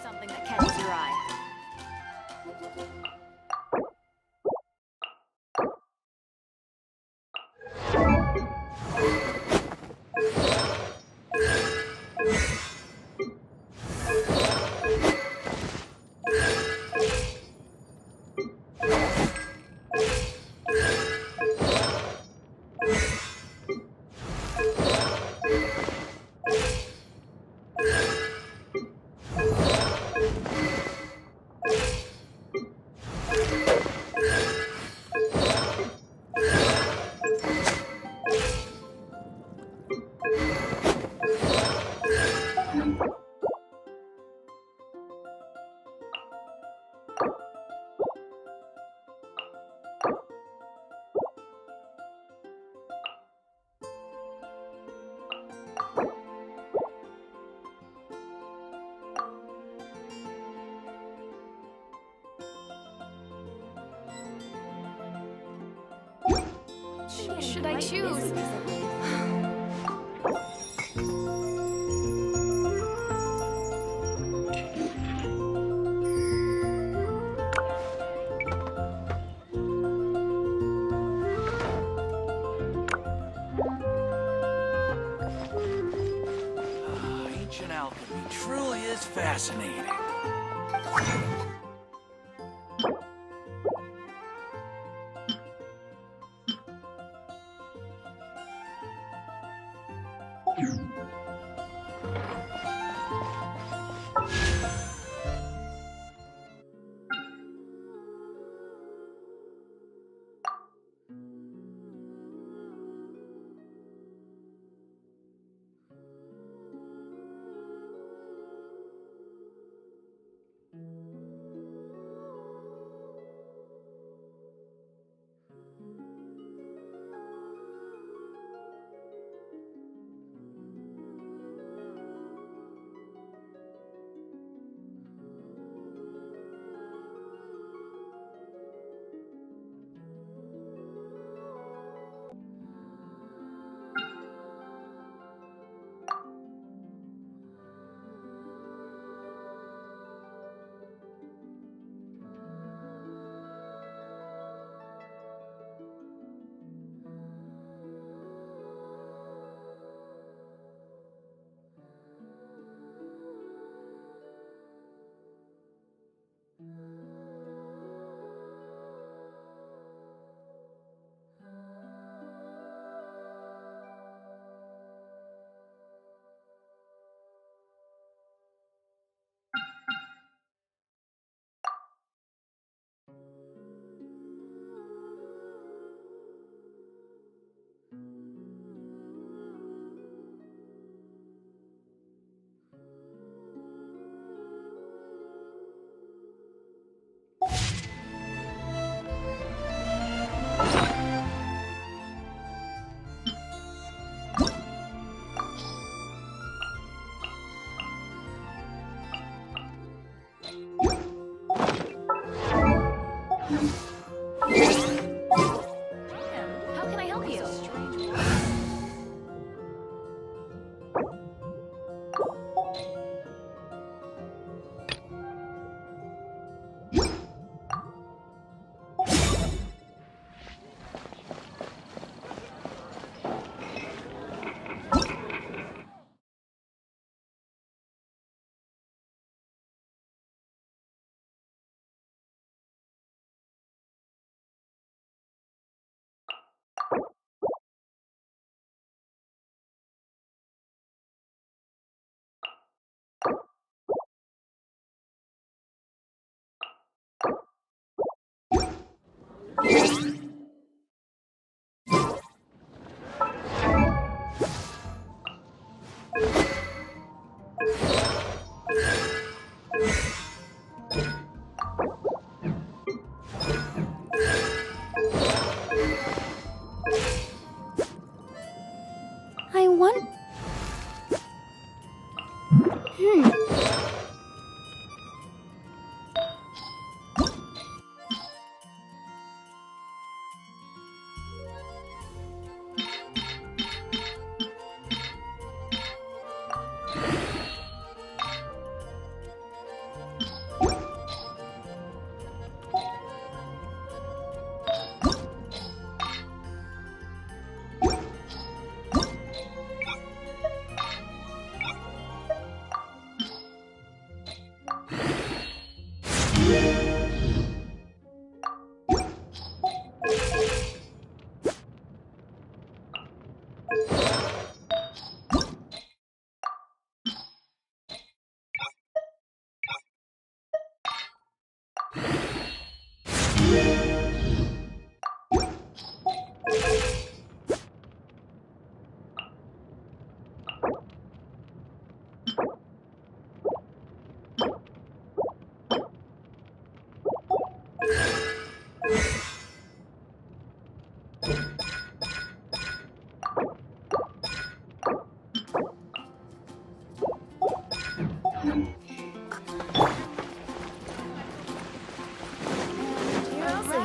Something that catches your eye. Should I choose? Ancient alchemy truly is fascinating.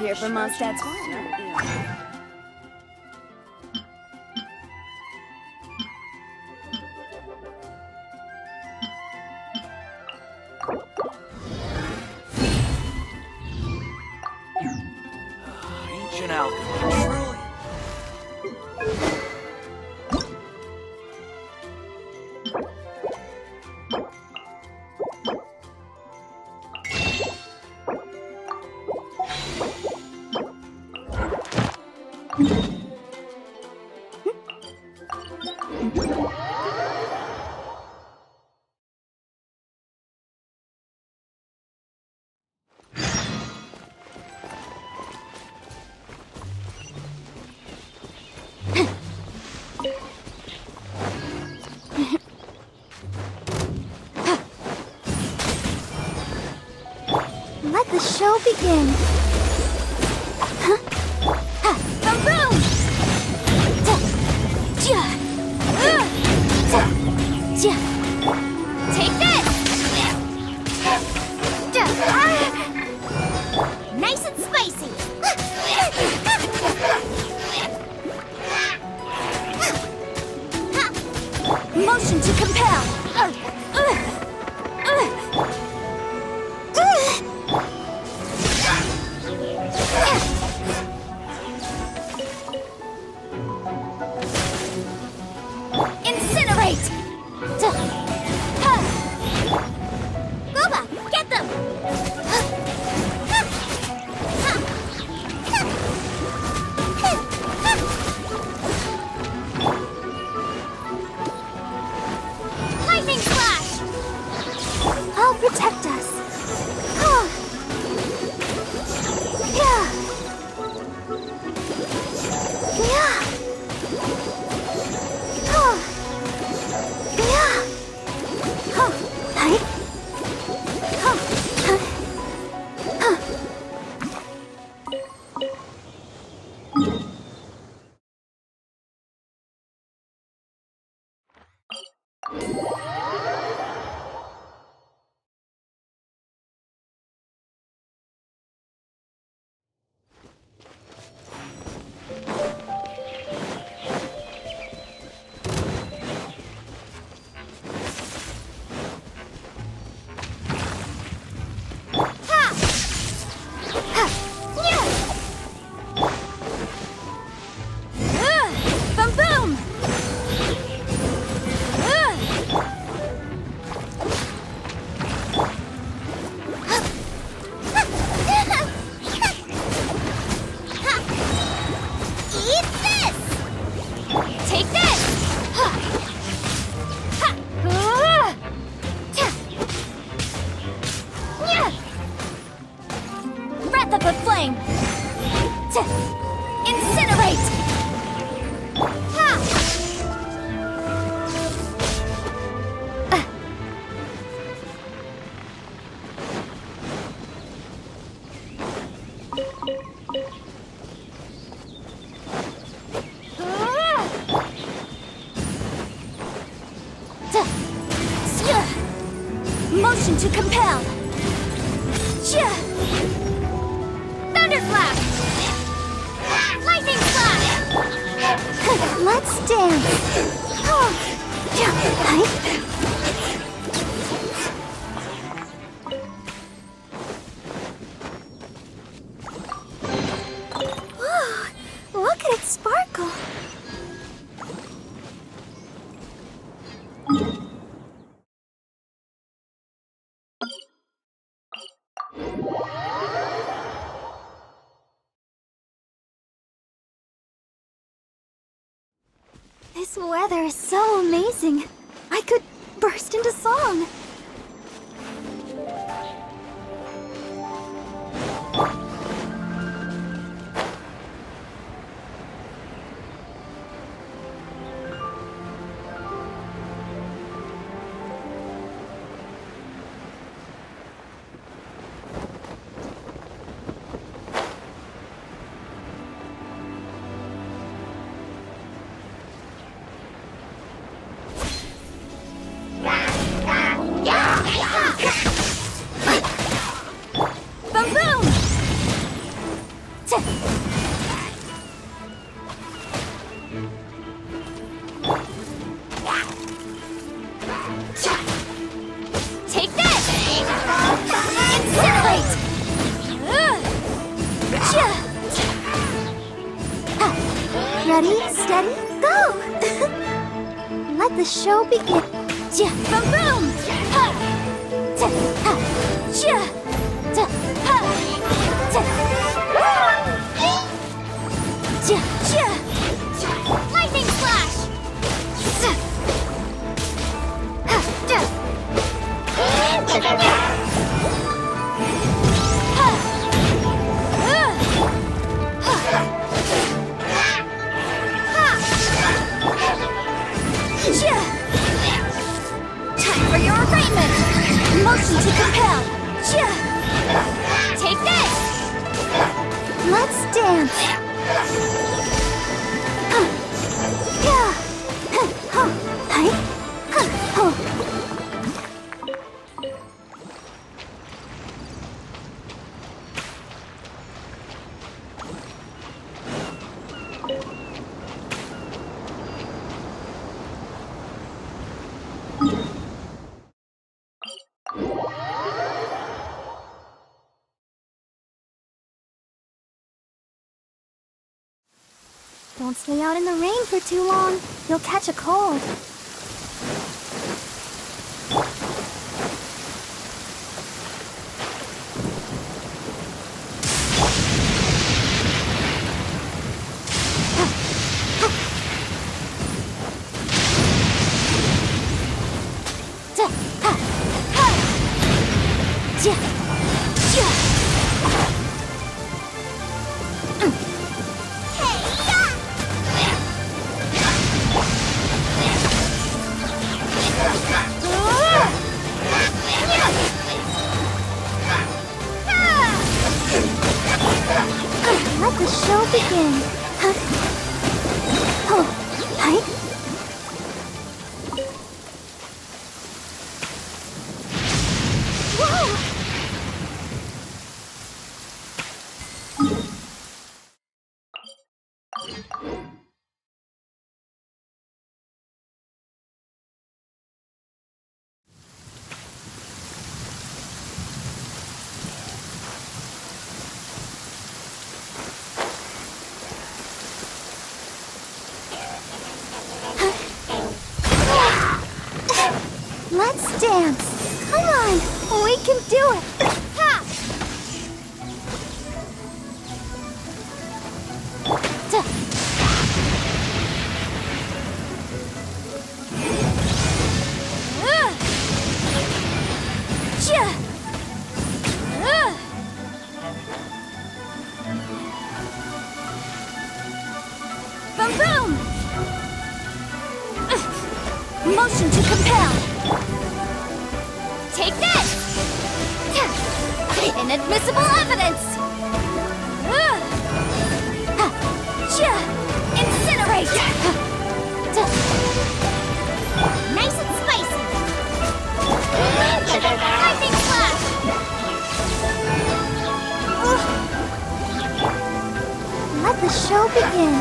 here for Mondstadt's one. Ancient alchemy, truly. Let the show begin. Boom, boom! Take this! Nice and spicy. Motion to compel. Incinerate! Boba, get them! Lightning slash! I'll protect us. Yeah. Boom, boom! Eat this! Take this! Breath of the flame! Incinerate! Motion to compel. Thunderclap. Lightning slash. Let's dance. Look at it sparkle. This weather is so amazing. I could burst into song. Ready, steady, go! Let the show begin. Ja, boom, boom! Ha! Ta, ha! Ja! Ta, ha! Ta! Ja, ja! Lightning flash! Ta! Ha! Ja! Ha! Ha! Ja! Time for your arraignment! Motion to compel. Ja! Take this! Let's dance. Yeah. Hi. Don't stay out in the rain for too long. You'll catch a cold. Let the show begin. Hi. Whoa! Let's dance. Come on, we can do it. Ha! Ta. Ja. Boom, boom. Motion to compel. Take this! Inadmissible evidence! Incinerate! Nice and spicy! Lightning flash! Let the show begin.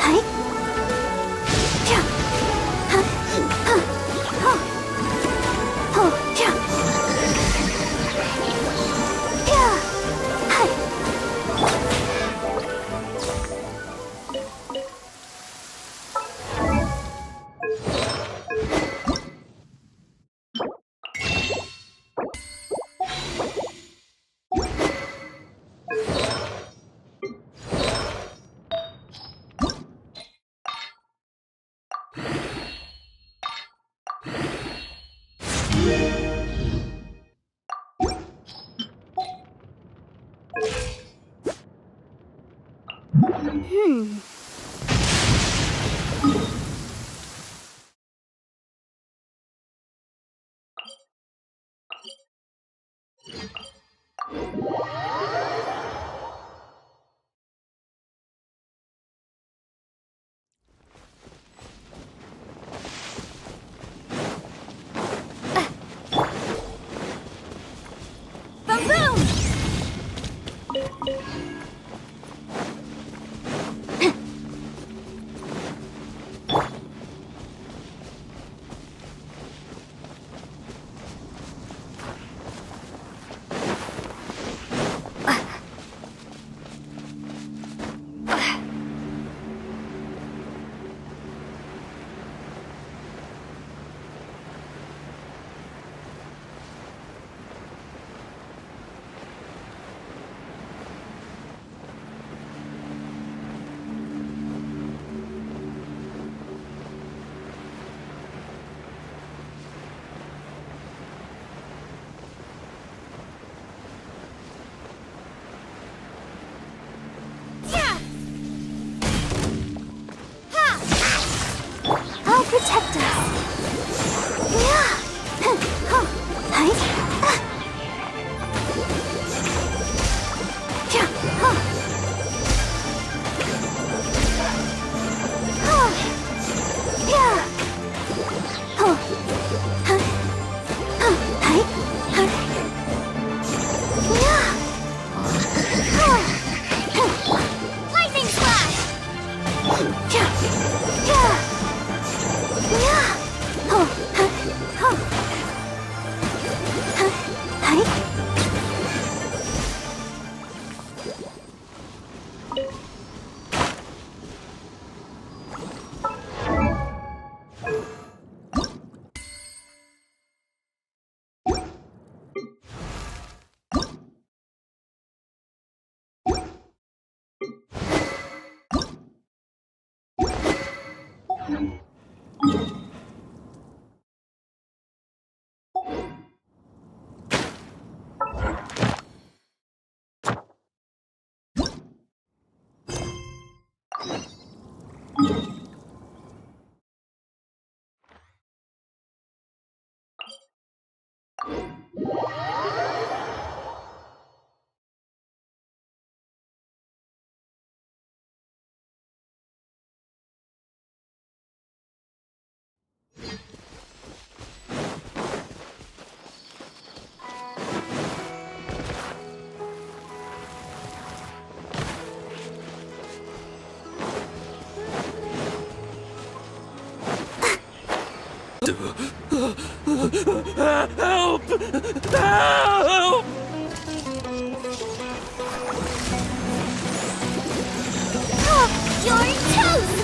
Hi. Boom, boom! Help! Help! Oh, you're toast!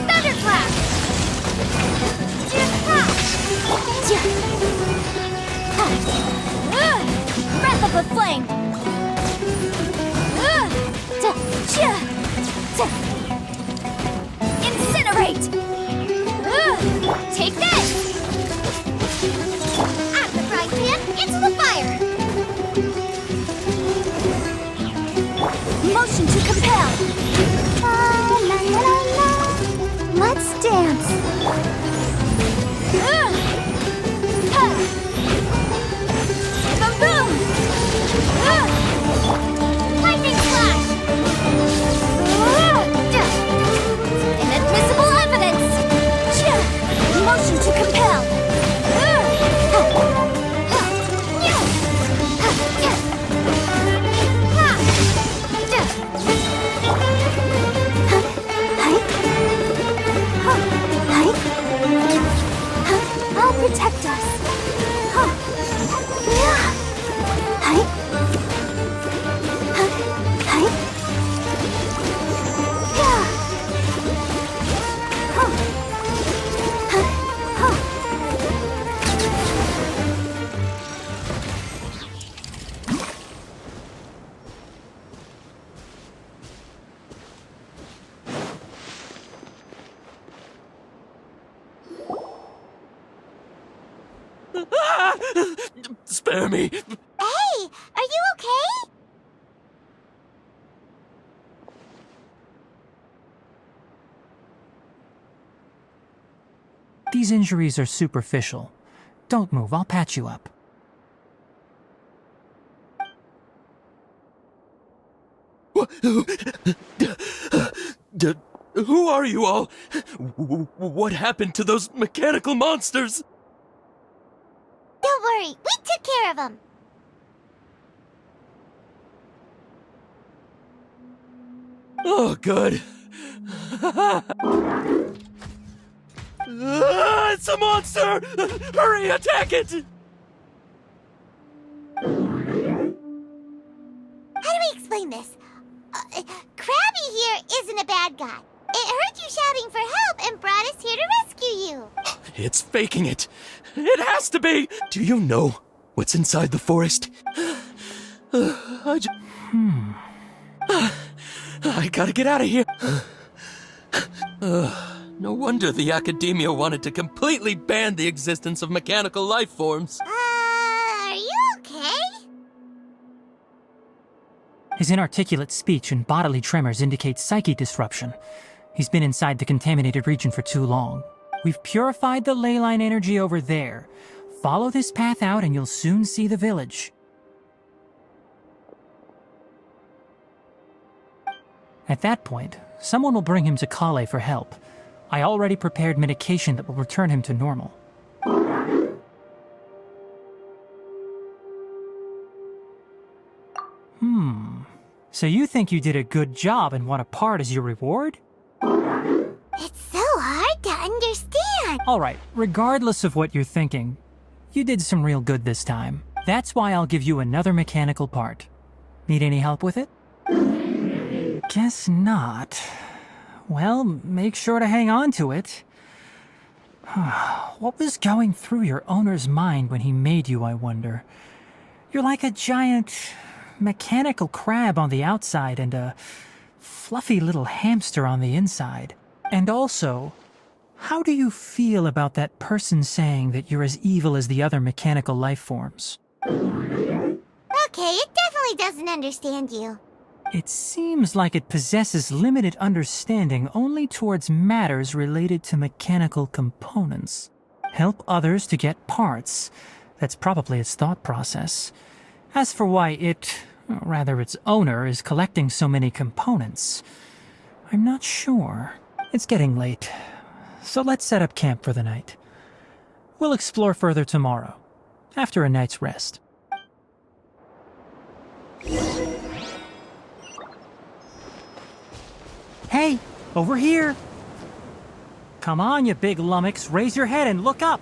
Thunderclap! Breath of the flame! Incinerate! Take this! Out of the frying pan, into the fire! Motion to compel! La la la la. Let's dance. Boom boom! Lightning flash! Inadmissible evidence! Motion to compel! I'll protect us. Spare me! Hey, are you okay? These injuries are superficial. Don't move, I'll patch you up. Who are you all? What happened to those mechanical monsters? Don't worry, we took care of them. Oh, good. It's a monster! Hurry, attack it! How do we explain this? Krabby here isn't a bad guy. It heard you shouting for help and brought us here to rescue you. It's faking it. It has to be! Do you know what's inside the forest? I gotta get out of here. No wonder the academia wanted to completely ban the existence of mechanical life forms. Are you okay? His inarticulate speech and bodily tremors indicate psyche disruption. He's been inside the contaminated region for too long. We've purified the ley line energy over there. Follow this path out and you'll soon see the village. At that point, someone will bring him to Kale for help. I already prepared medication that will return him to normal. So you think you did a good job and want a part as your reward? It's so hard to understand. Alright, regardless of what you're thinking, you did some real good this time. That's why I'll give you another mechanical part. Need any help with it? Guess not. Well, make sure to hang on to it. What was going through your owner's mind when he made you, I wonder? You're like a giant mechanical crab on the outside and a fluffy little hamster on the inside. And also, how do you feel about that person saying that you're as evil as the other mechanical life forms? Okay, it definitely doesn't understand you. It seems like it possesses limited understanding only towards matters related to mechanical components. Help others to get parts. That's probably its thought process. As for why its owner, is collecting so many components, I'm not sure. It's getting late, so let's set up camp for the night. We'll explore further tomorrow, after a night's rest. Hey, over here! Come on, you big lummox, raise your head and look up!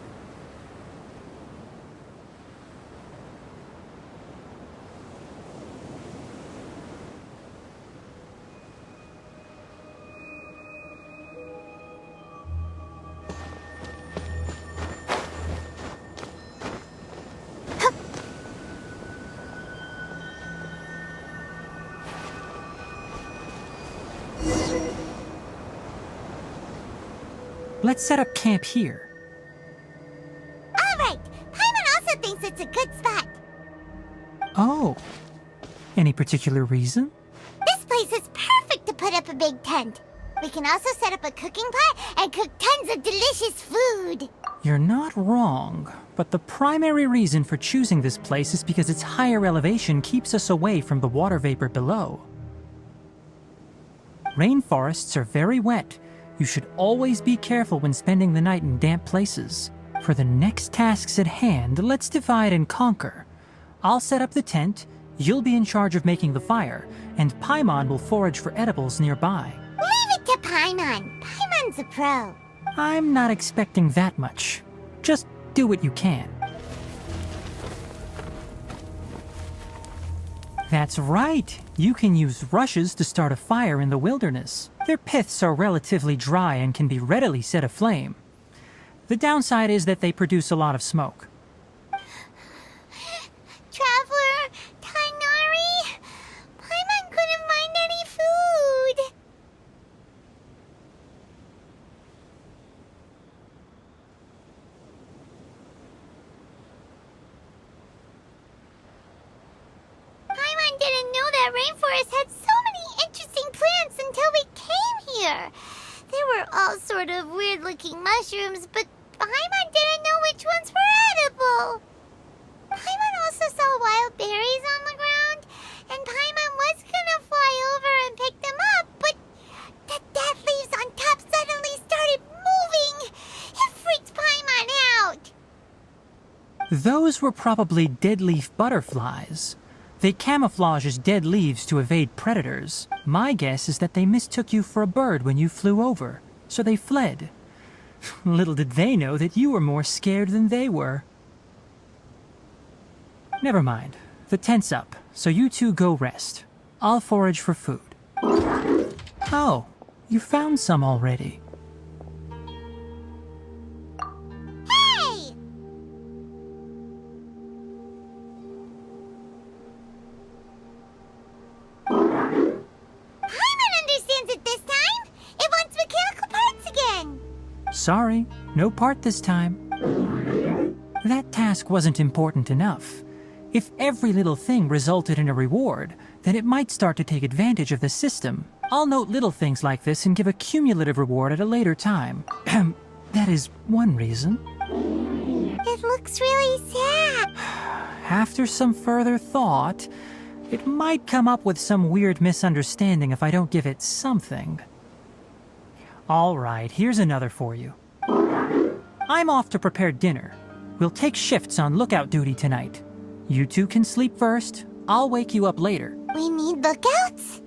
Let's set up camp here. All right. Paimon also thinks it's a good spot. Oh. Any particular reason? This place is perfect to put up a big tent. We can also set up a cooking pot and cook tons of delicious food. You're not wrong, but the primary reason for choosing this place is because its higher elevation keeps us away from the water vapor below. Rainforests are very wet. You should always be careful when spending the night in damp places. For the next tasks at hand, let's divide and conquer. I'll set up the tent, you'll be in charge of making the fire, and Paimon will forage for edibles nearby. Leave it to Paimon. Paimon's a pro. I'm not expecting that much. Just do what you can. That's right. You can use rushes to start a fire in the wilderness. Their piths are relatively dry and can be readily set aflame. The downside is that they produce a lot of smoke. Traveler, Tainari, Paimon couldn't find any food. Paimon didn't know that rainforest had so many interesting plants until we came here. There were all sort of weird-looking mushrooms, but Paimon didn't know which ones were edible. Paimon also saw wild berries on the ground, and Paimon was gonna fly over and pick them up, but the dead leaves on top suddenly started moving. It freaked Paimon out. Those were probably deadleaf butterflies. They camouflage as dead leaves to evade predators. My guess is that they mistook you for a bird when you flew over, so they fled. Little did they know that you were more scared than they were. Never mind. The tent's up, so you two go rest. I'll forage for food. Oh, you found some already. Hey! Paimon understands it this time. It wants mechanical parts again. Sorry, no part this time. That task wasn't important enough. If every little thing resulted in a reward, then it might start to take advantage of the system. I'll note little things like this and give a cumulative reward at a later time. That is one reason. It looks really sad. After some further thought, it might come up with some weird misunderstanding if I don't give it something. All right, here's another for you. I'm off to prepare dinner. We'll take shifts on lookout duty tonight. You two can sleep first. I'll wake you up later. We need lookouts?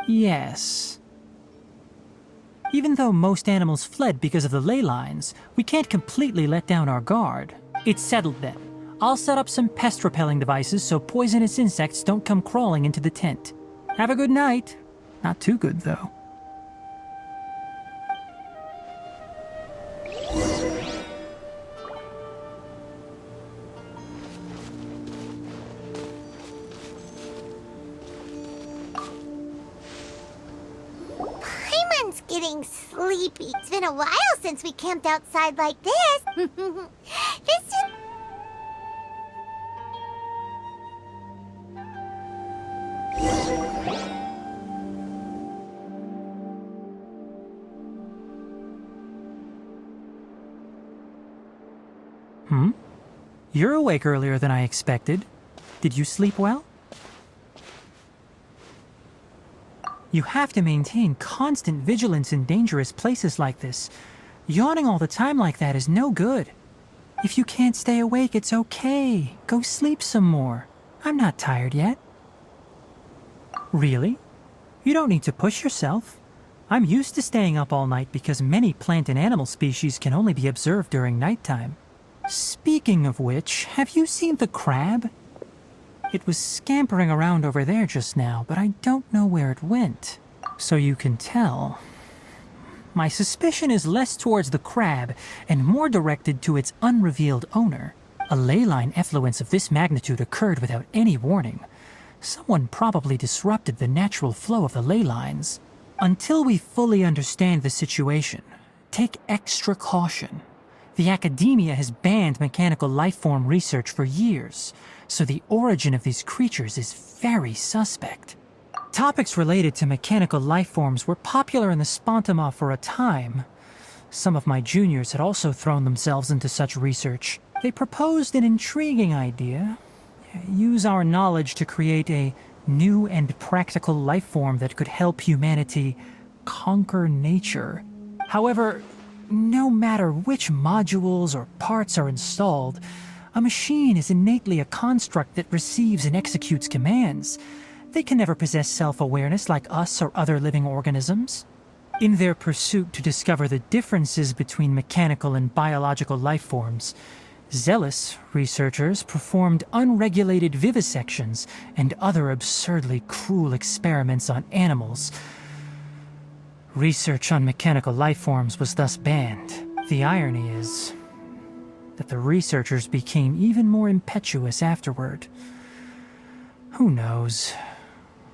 Yes. Even though most animals fled because of the ley lines, we can't completely let down our guard. It's settled then. I'll set up some pest-repelling devices so poisonous insects don't come crawling into the tent. Have a good night. Not too good, though. Paimon's getting sleepy. It's been a while since we camped outside like this. This is... You're awake earlier than I expected. Did you sleep well? You have to maintain constant vigilance in dangerous places like this. Yawning all the time like that is no good. If you can't stay awake, it's okay. Go sleep some more. I'm not tired yet. Really? You don't need to push yourself. I'm used to staying up all night because many plant and animal species can only be observed during nighttime. Speaking of which, have you seen the crab? It was scampering around over there just now, but I don't know where it went. So you can tell. My suspicion is less towards the crab and more directed to its unrevealed owner. A ley line effluence of this magnitude occurred without any warning. Someone probably disrupted the natural flow of the ley lines. Until we fully understand the situation, take extra caution. The academia has banned mechanical lifeform research for years, so the origin of these creatures is very suspect. Topics related to mechanical lifeforms were popular in the Spontama for a time. Some of my juniors had also thrown themselves into such research. They proposed an intriguing idea. Use our knowledge to create a new and practical lifeform that could help humanity conquer nature. However, no matter which modules or parts are installed, a machine is innately a construct that receives and executes commands. They can never possess self-awareness like us or other living organisms. In their pursuit to discover the differences between mechanical and biological lifeforms, zealous researchers performed unregulated vivisections and other absurdly cruel experiments on animals. Research on mechanical lifeforms was thus banned. The irony is that the researchers became even more impetuous afterward. Who knows?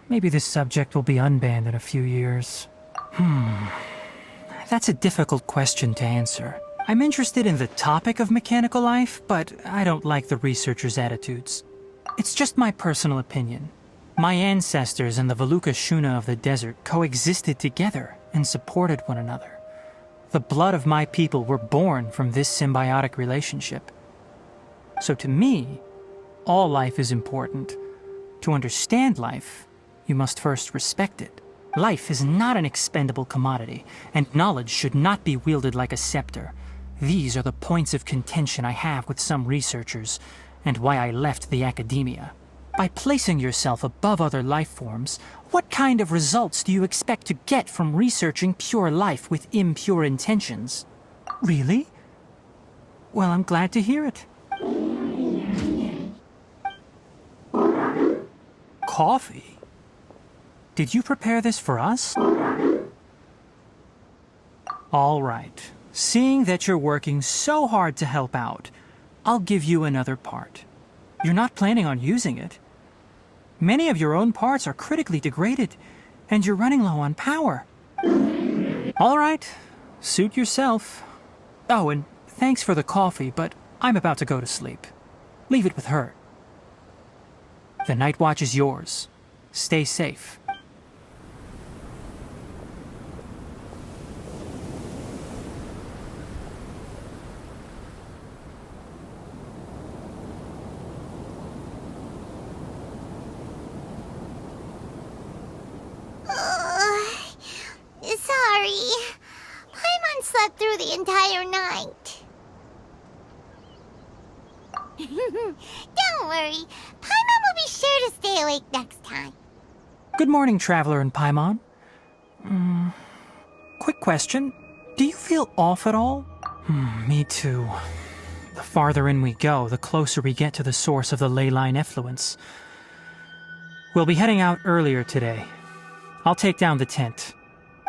Maybe this subject will be unbanned in a few years. That's a difficult question to answer. I'm interested in the topic of mechanical life, but I don't like the researchers' attitudes. It's just my personal opinion. My ancestors and the Valuka Shuna of the desert coexisted together and supported one another. The blood of my people were born from this symbiotic relationship. So to me, all life is important. To understand life, you must first respect it. Life is not an expendable commodity, and knowledge should not be wielded like a scepter. These are the points of contention I have with some researchers, and why I left the academia. By placing yourself above other life forms, what kind of results do you expect to get from researching pure life with impure intentions? Really? Well, I'm glad to hear it. Coffee? Did you prepare this for us? All right. Seeing that you're working so hard to help out, I'll give you another part. You're not planning on using it. Many of your own parts are critically degraded, and you're running low on power. All right, suit yourself. Oh, and thanks for the coffee, but I'm about to go to sleep. Leave it with her. The night watch is yours. Stay safe. Sorry. Paimon slept through the entire night. Don't worry. Paimon will be sure to stay awake next time. Good morning, Traveler and Paimon. Quick question. Do you feel off at all? Me too. The farther in we go, the closer we get to the source of the ley line effluence. We'll be heading out earlier today. I'll take down the tent.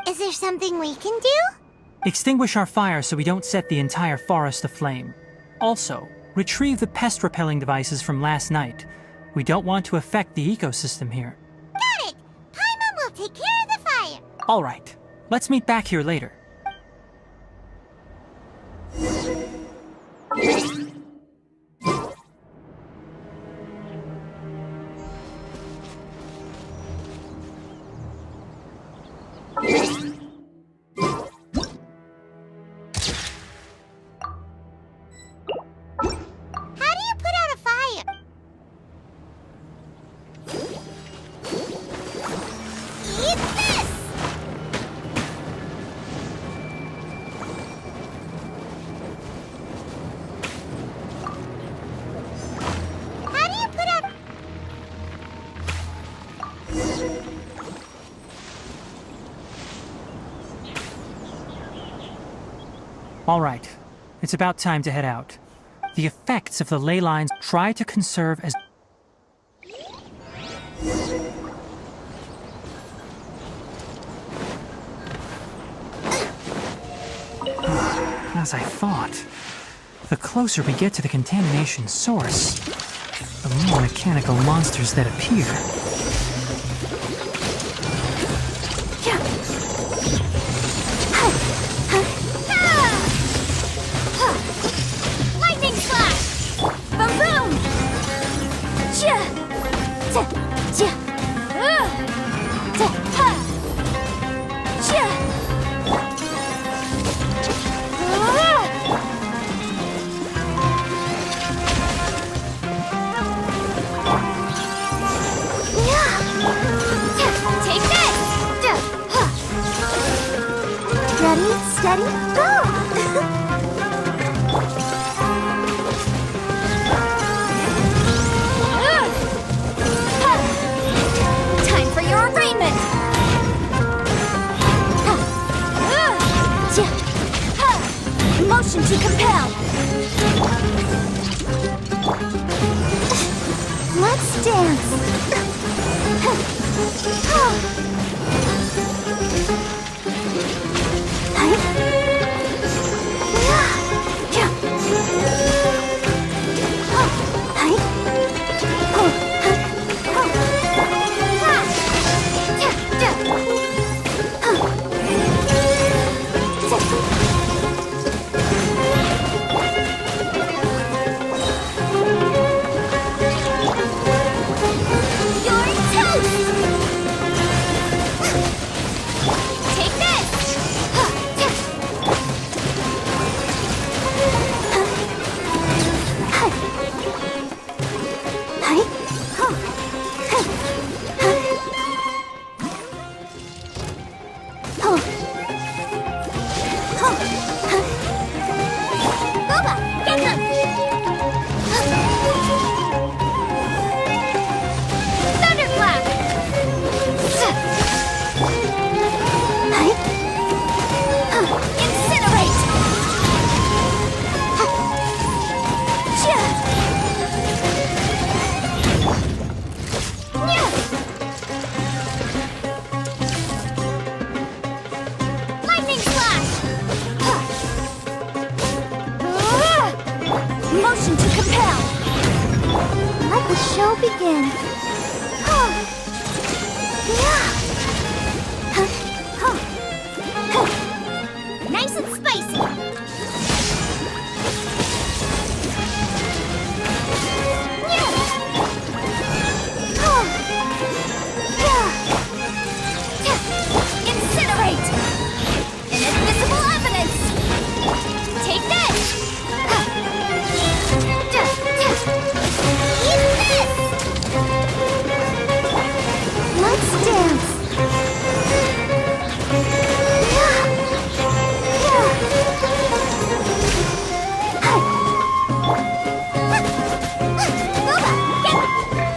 Is there something we can do? Extinguish our fire so we don't set the entire forest aflame. Also, retrieve the pest-repelling devices from last night. We don't want to affect the ecosystem here. Got it! Paimon will take care of the fire. All right. Let's meet back here later. All right, it's about time to head out. The effects of the ley lines try to conserve as... As I thought. The closer we get to the contamination source, the more mechanical monsters that appear. Lightning slash! Boom boom! Cha! Ta! Cha! Ta! Ha! Cha! Take this! Ready, steady, go! Time for your arraignment! Motion to compel! Let's dance! Motion to compel! Let the show begin! Nice and spicy! Incinerate! Inadmissible evidence! Take this! Eat this! Let's dance!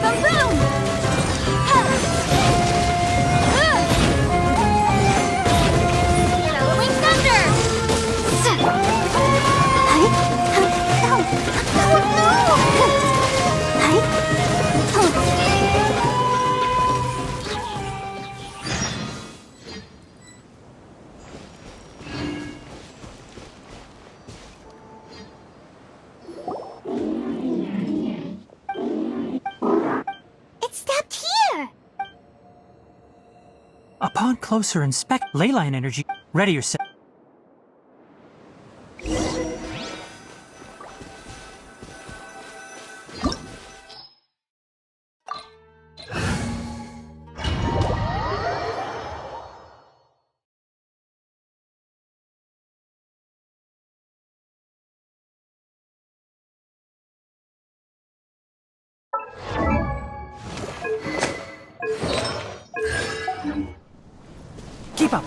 Boom boom! Bellowing thunder! It stopped here! Upon closer inspection, ley line energy. Ready yourself. Keep up.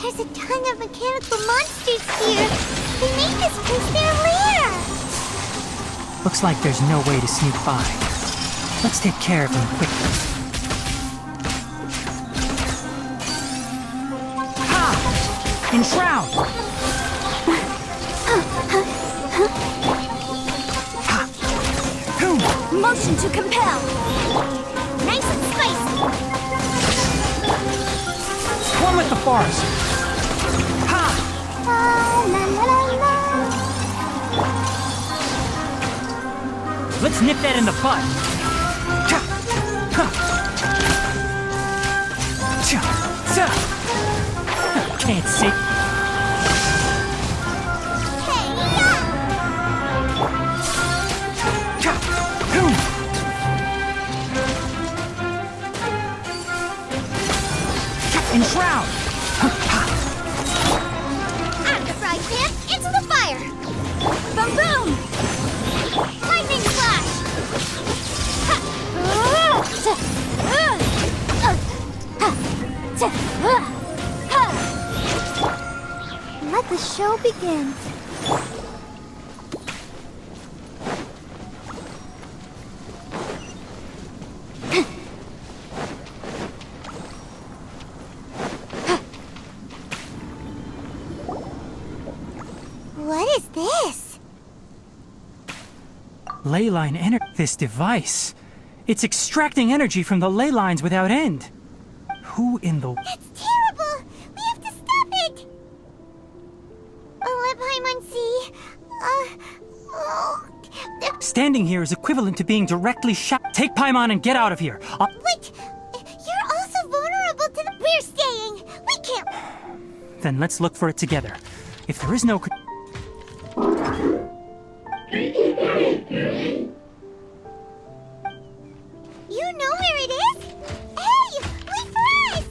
There's a ton of mechanical monsters here. They made this place their lair. Looks like there's no way to sneak by. Let's take care of them quickly. Ha! Enshroud! Motion to compel. Nice and spicy. One with the forest. Ha! La la la la. Let's nip that in the bud. Cha! Ha! Cha! Cha! Can't see. Hey, yeah! Cha! Boom! Cha! Enshroud! Ha! Ha! Out of the frying pan, into the fire. Boom boom. Lightning flash. Let the show begin. What is this? Ley line energy. This device. It's extracting energy from the ley lines without end. Who in the... That's terrible! We have to stop it! Let Paimon see. Standing here is equivalent to being directly shot. Take Paimon and get out of here. Wait! You're also vulnerable to the... We're staying! We can't... Then let's look for it together. If there is no... You know where it is? Hey! Wait for us!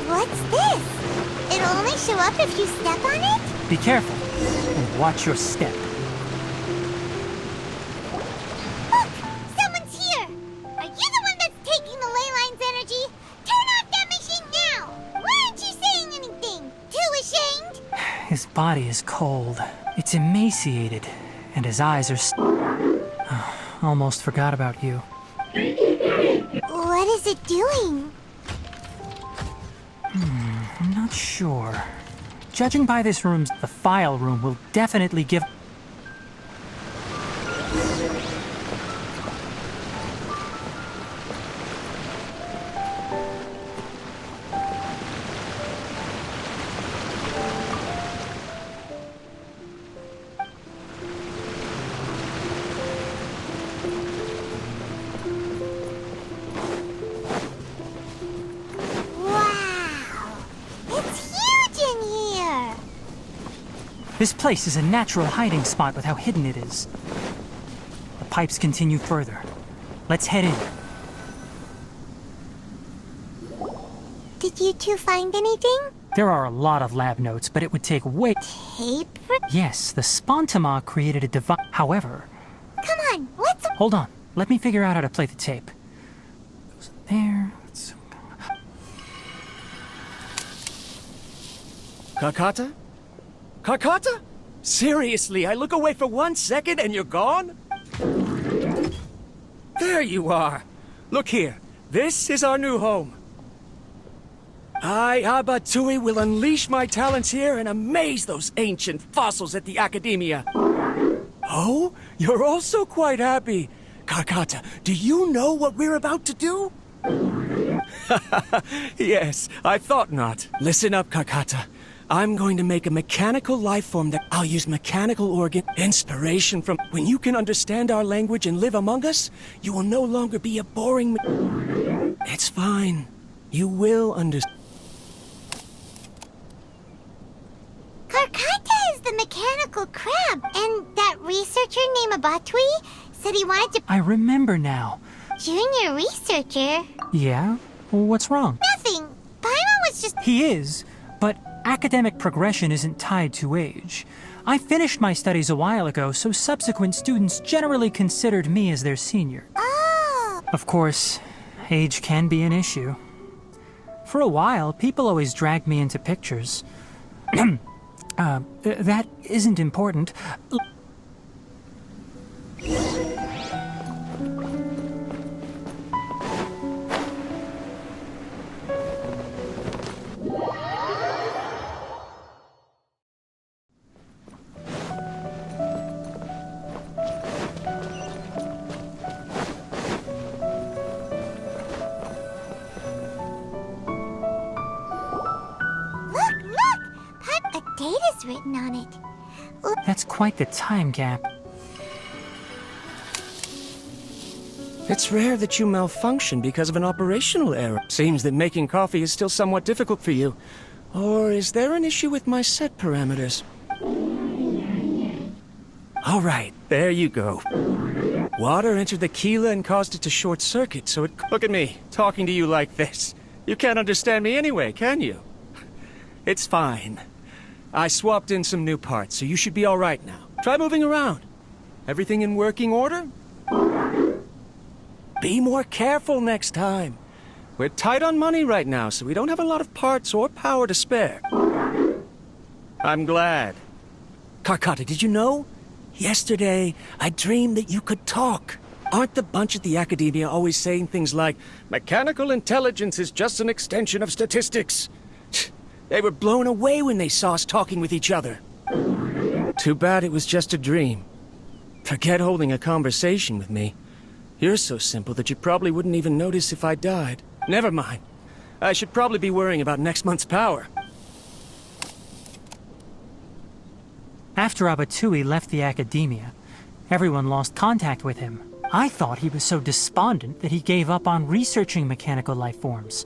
What's this? It'll only show up if you step on it? Be careful and watch your step. Look! Someone's here! Are you the one that's taking the ley line's energy? Turn off that machine now! Why aren't you saying anything? Too ashamed? His body is cold. It's emaciated. And his eyes are... Almost forgot about you. What is it doing? I'm not sure. Judging by this room's... The file room will definitely give... Wow! It's huge in here! This place is a natural hiding spot with how hidden it is. The pipes continue further. Let's head in. Did you two find anything? There are a lot of lab notes, but it would take way... Tape? Yes, the Spontama created a device. However... Come on, let's... Hold on. Let me figure out how to play the tape. Goes there. Kakata? Kakata? Seriously, I look away for 1 second and you're gone? There you are. Look here. This is our new home. I, Abatui, will unleash my talents here and amaze those ancient fossils at the Academia. Oh, you're also quite happy. Kakata, do you know what we're about to do? Yes, I thought not. Listen up, Kakata. I'm going to make a mechanical life form that I'll use mechanical organ inspiration from. When you can understand our language and live among us, you will no longer be a boring... It's fine. You will understand. Karkata is the mechanical crab, and that researcher named Abatui said he wanted to... I remember now. Junior researcher? Yeah? What's wrong? Nothing. Paimon was just... He is, but academic progression isn't tied to age. I finished my studies a while ago, so subsequent students generally considered me as their senior. Oh! Of course, age can be an issue. For a while, people always dragged me into pictures. That isn't important. words written on it. That's quite the time gap. It's rare that you malfunction because of an operational error. Seems that making coffee is still somewhat difficult for you. Or is there an issue with my set parameters? All right, there you go. Water entered the Keela and caused it to short circuit, so it... Look at me, talking to you like this. You can't understand me anyway, can you? It's fine. I swapped in some new parts, so you should be all right now. Try moving around. Everything in working order? Be more careful next time. We're tight on money right now, so we don't have a lot of parts or power to spare. I'm glad. Karkata, did you know? Yesterday, I dreamed that you could talk. Aren't the bunch at the Academia always saying things like, mechanical intelligence is just an extension of statistics? They were blown away when they saw us talking with each other. Too bad it was just a dream. Forget holding a conversation with me. You're so simple that you probably wouldn't even notice if I died. Never mind. I should probably be worrying about next month's power. After Abatui left the Academia, everyone lost contact with him. I thought he was so despondent that he gave up on researching mechanical life forms.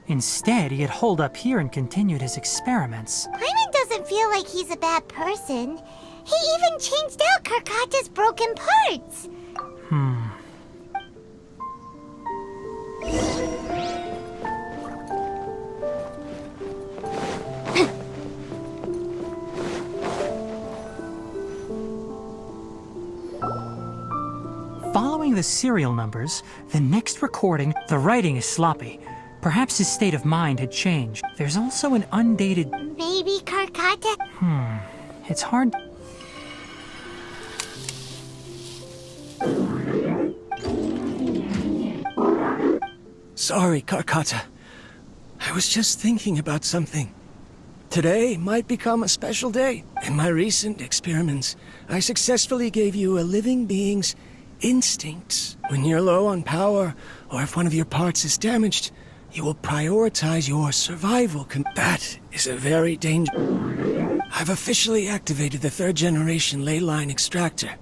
Instead, he had holed up here and continued his experiments. Paimon doesn't feel like he's a bad person. He even changed out Karkata's broken parts. Following the serial numbers, the next recording, the writing is sloppy. Perhaps his state of mind had changed. There's also an undated... Maybe Karkata... It's hard... Sorry, Karkata. I was just thinking about something. Today might become a special day. In my recent experiments, I successfully gave you a living being's instincts. When you're low on power, or if one of your parts is damaged, you will prioritize your survival. That is a very dangerous... I've officially activated the third-generation ley line extractor,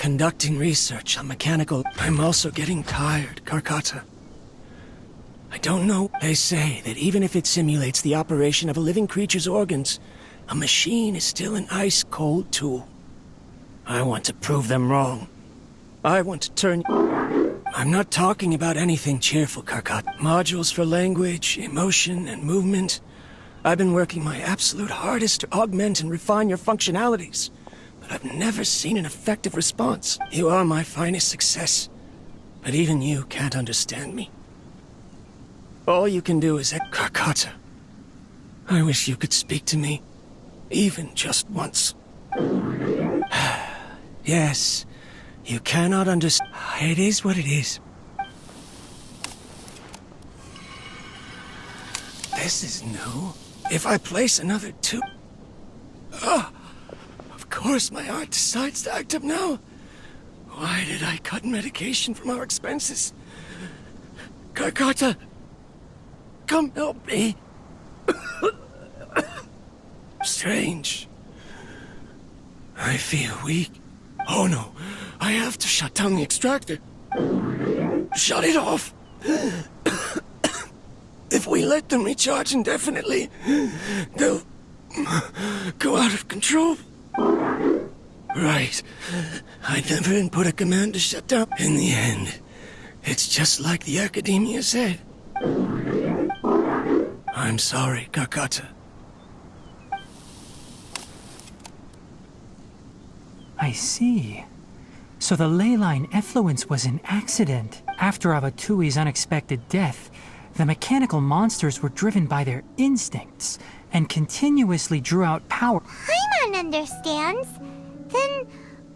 conducting research on mechanical... I'm also getting tired, Karkata. I don't know. They say that even if it simulates the operation of a living creature's organs, a machine is still an ice-cold tool. I want to prove them wrong. I want to turn... I'm not talking about anything cheerful, Karkata. Modules for language, emotion, and movement. I've been working my absolute hardest to augment and refine your functionalities, but I've never seen an effective response. You are my finest success, but even you can't understand me. All you can do is... Karkata, I wish you could speak to me, even just once. Yes, you cannot understand. It is what it is. This is new. If I place another two... of course my heart decides to act up now. Why did I cut medication from our expenses? Karkata, come help me. Strange. I feel weak. Oh no, I have to shut down the extractor. Shut it off. If we let them recharge indefinitely, they'll go out of control. Right. I never input a command to shut down. In the end, it's just like the Academia said. I'm sorry, Karkata. I see. So the ley line effluence was an accident. After Avatui's unexpected death, the mechanical monsters were driven by their instincts and continuously drew out power. Paimon understands. Then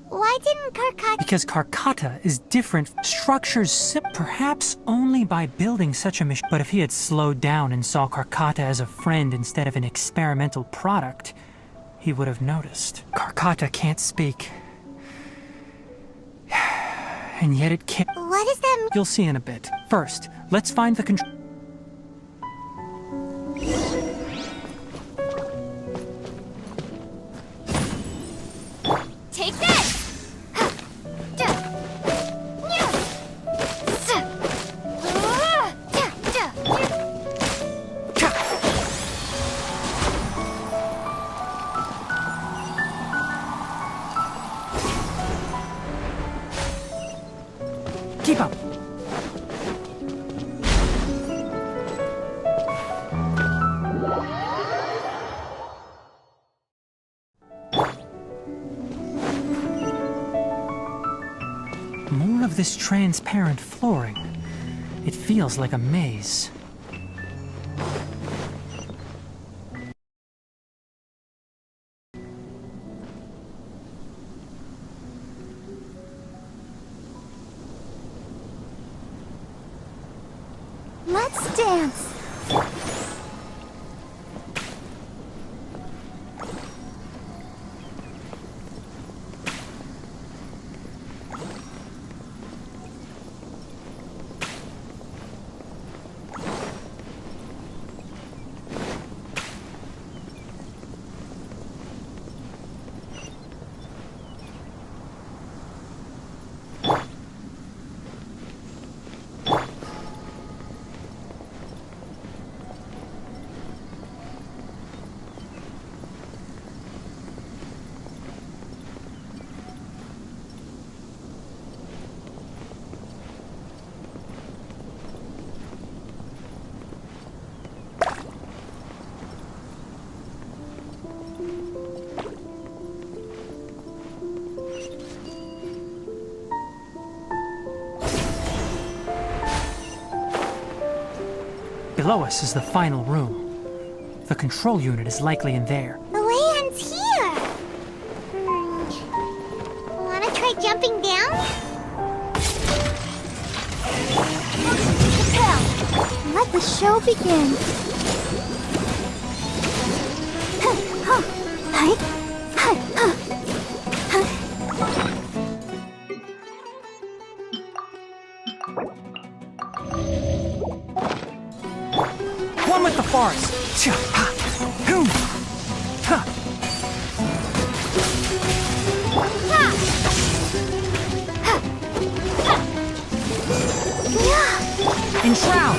why didn't Karkata... Because Karkata is different. Structures perhaps only by building such a machine. But if he had slowed down and saw Karkata as a friend instead of an experimental product, he would have noticed. Karkata can't speak. And yet it can't... What does that mean? You'll see in a bit. First, let's find the control... Keep up. More of this transparent flooring. It feels like a maze. Let's dance. Below us is the final room. The control unit is likely in there. The way ends here. Wanna try jumping down? Propel. Let the show begin. One with the forest. Cha, ha, hoom, ha. Enshroud.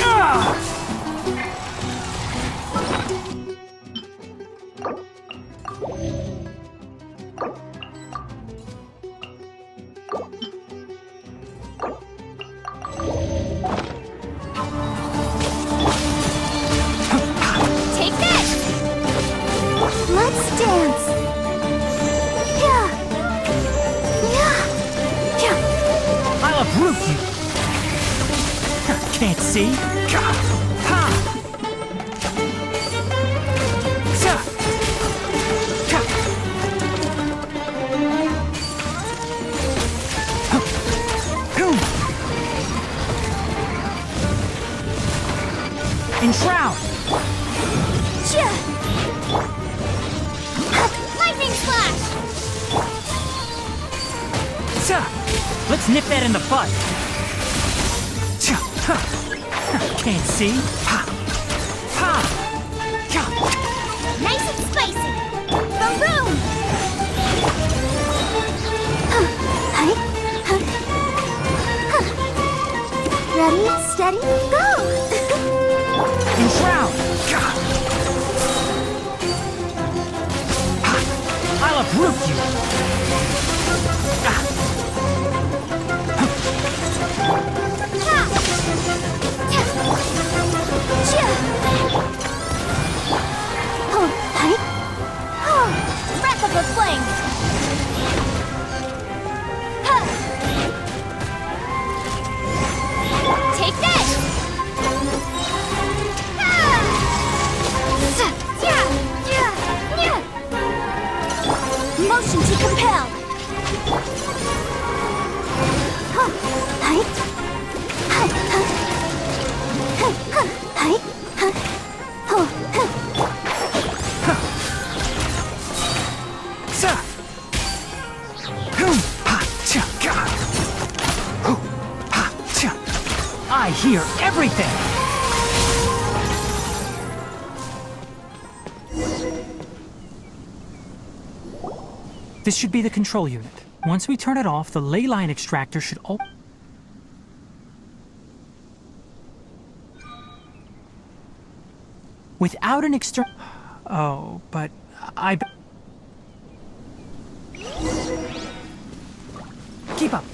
Ah! Take this! Let's dance. Yeah. I'll uproot you. Can't see. Ha! Sa! Ha! Hoom! Enshroud! Lightning slash! Sa! Let's nip that in the bud. Cha! Ha! Can't see. Ha! Ha! Cha! Nice and spicy! Boom boom! Ready, steady, go! Enshroud! I'll uproot you! Breath of the flame! Take this! Motion to compel. Sa! Hoom! Ha! Cha! Ga! Hoo! Ha! Cha! I hear everything! This should be the control unit. Once we turn it off, the ley line extractor should open. Without an external... Oh, but I... Keep up.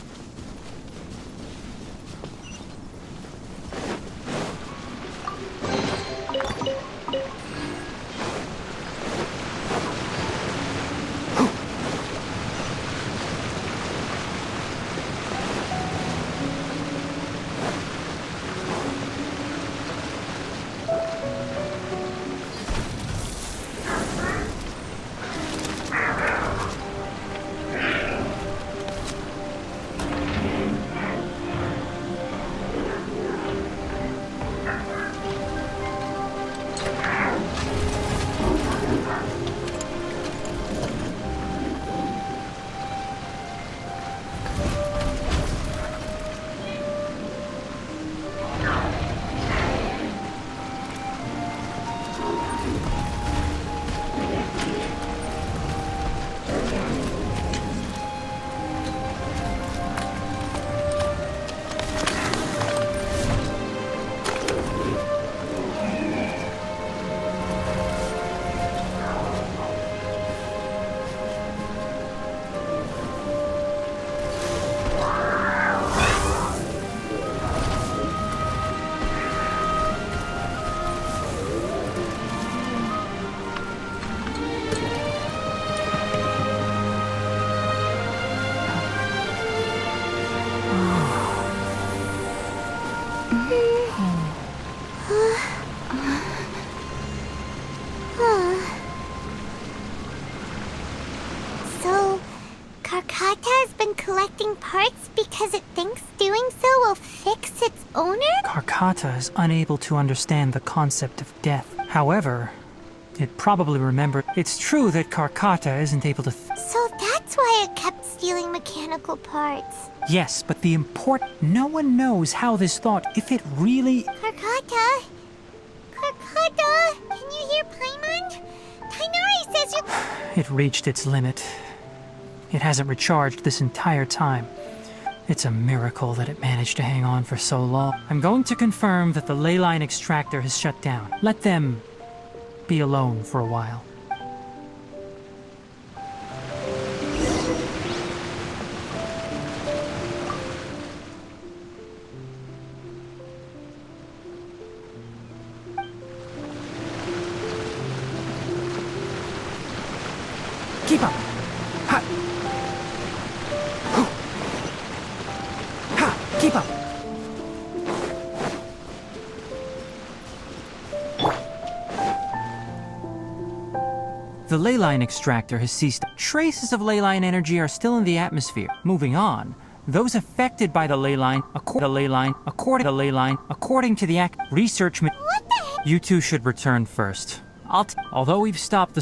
from collecting parts because it thinks doing so will fix its owner? Karkata is unable to understand the concept of death. However, it probably remembered. It's true that Karkata isn't able to. So that's why it kept stealing mechanical parts. Yes, but the important. No one knows how this thought, if it really. Karkata? Karkata? Can you hear Paimon? Tighnari says you. It reached its limit. It hasn't recharged this entire time. It's a miracle that it managed to hang on for so long. I'm going to confirm that the ley line extractor has shut down. Let them be alone for a while. Keep up! Ha! Ha! Keep up! The ley line extractor has ceased. Traces of ley line energy are still in the atmosphere. Moving on, those affected by the ley line, according to the research. What the heck? You two should return first. Although we've stopped the